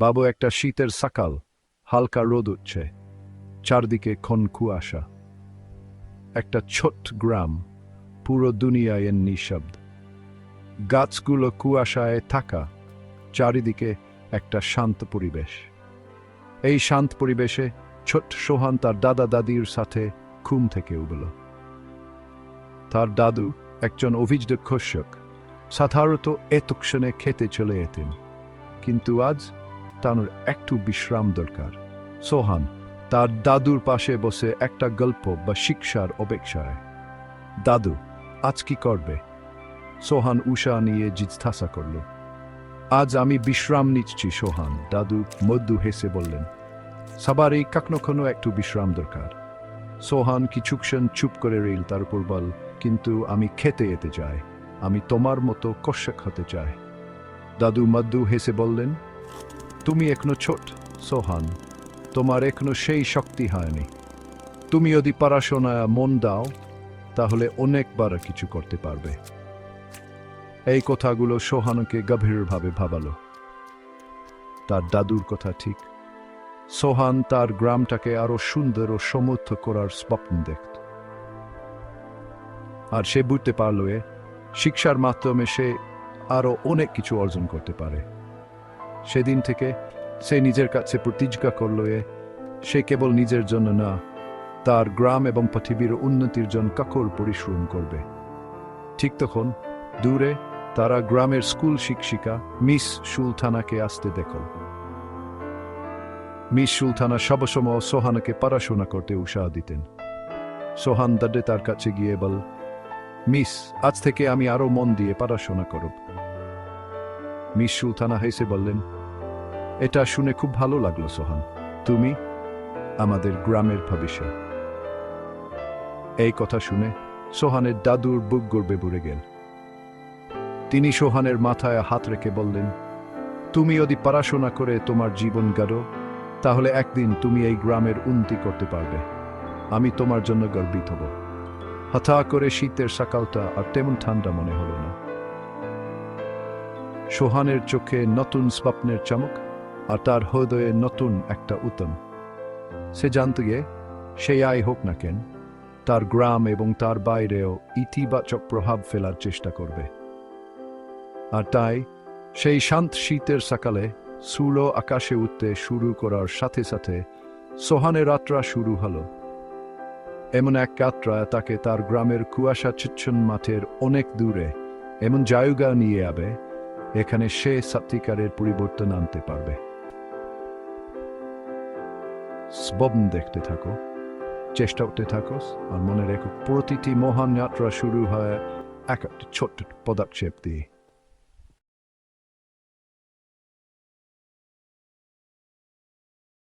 বাবু, একটা শীতের সকাল, হালকা রোদ উঠছে, চারদিকে ঘন কুয়াশা। একটা ছোট্ট গ্রাম, পুরো দুনিয়ায় নিঃশব্দ। গাছগুলো কুয়াশায় থাকা, চারিদিকে একটা শান্ত পরিবেশ। এই শান্ত পরিবেশে ছোট্ট সোহান তার দাদা দাদির সাথে ঘুম থেকে উঠল। তার দাদু একজন অভিজ্ঞ কৃষক, সাধারণত এতক্ষণে খেতে চলে যেতেন, কিন্তু আজ তার একটু বিশ্রাম দরকার। সোহান তার দাদুর পাশে বসে একটা গল্প বা শিক্ষার অপেক্ষায়। দাদু, আজ কি করবে? সোহান উষা নিয়ে জিজ্ঞাসা করল। আজ আমি বিশ্রাম নিচ্ছি সোহান, দাদু মৃদু হেসে বললেন। সবারই কখনো কখনো একটু বিশ্রাম দরকার। সোহান কিছুক্ষণ চুপ করে রইল, তারপর বল, কিন্তু আমি খেতে যেতে চাই, আমি তোমার মতো কৃষক হতে চাই। দাদু মৃদু হেসে বললেন, তুমি এখনো ছোট সোহান, তোমার এখনো সেই শক্তি হয়নি। তুমি যদি পড়াশোনায় মন দাও তাহলে অনেক বড় কিছু করতে পারবে। এই কথাগুলো সোহানকে গভীরভাবে ভাবালো। তার দাদুর কথা ঠিক। সোহান তার গ্রামটাকে আরো সুন্দর ও সমৃদ্ধ করার স্বপ্ন দেখত। আর সে বুঝতে পারল শিক্ষার মাধ্যমে সে আরো অনেক কিছু অর্জন করতে পারে। সেদিন থেকে সে নিজের কাছে প্রতিজ্ঞা করল সে কেবল নিজের জন্য না, তার গ্রাম এবং পৃথিবীর উন্নতির জন্য কঠোর পরিশ্রম করবে। ঠিক তখন দূরে তারা গ্রামের স্কুল শিক্ষিকা মিস সুলতানাকে আসতে দেখল। মিস সুলতানা সবসময় সোহানকে পড়াশোনা করতে উৎসাহ দিতেন। সোহান দাদে তার কাছে গিয়ে বল, মিস, আজ থেকে আমি আরো মন দিয়ে পড়াশোনা করব। মিস সুলতানা হেসে বললেন, এটা শুনে খুব ভালো লাগলো সোহান, তুমি আমাদের গ্রামের ভবিষ্যৎ। এই কথা শুনে সোহানের দাদুর বুক গর্বে ভরে গেল। তিনি সোহানের মাথায় হাত রেখে বললেন, তুমি যদি পড়াশোনা করে তোমার জীবন গড়ো তাহলে একদিন তুমি এই গ্রামের উন্নতি করতে পারবে। আমি তোমার জন্য গর্বিত হব। হঠাৎ করে শীতের সকালটা আর তেমন ঠান্ডা মনে হলো না। সোহানের চোখে নতুন স্বপ্নের চমক আর তার হৃদয়ে নতুন একটা উদ্যম। সে জানত সেই আয় হোক না কেন, তার গ্রাম এবং তার বাইরেও ইতিবাচক প্রভাব ফেলার চেষ্টা করবে। আর তাই সেই শান্ত শীতের সকালে সূর্য আকাশে উঠতে শুরু করার সাথে সাথে সোহানের যাত্রা শুরু হলো। এমন এক যাত্রা তাকে তার গ্রামের কুয়াশাচ্ছন্ন মাঠের অনেক দূরে এমন জায়গা নিয়ে যাবে এখানে সে সত্যিকারের পরিবর্তন আনতে পারবে। স্বপ্ন দেখতে থাকো, চেষ্টা করতে থাকো, আর মনে রেখো প্রতিটি মহান যাত্রা শুরু হয় এক ছোট্ট পদক্ষেপ দিয়ে।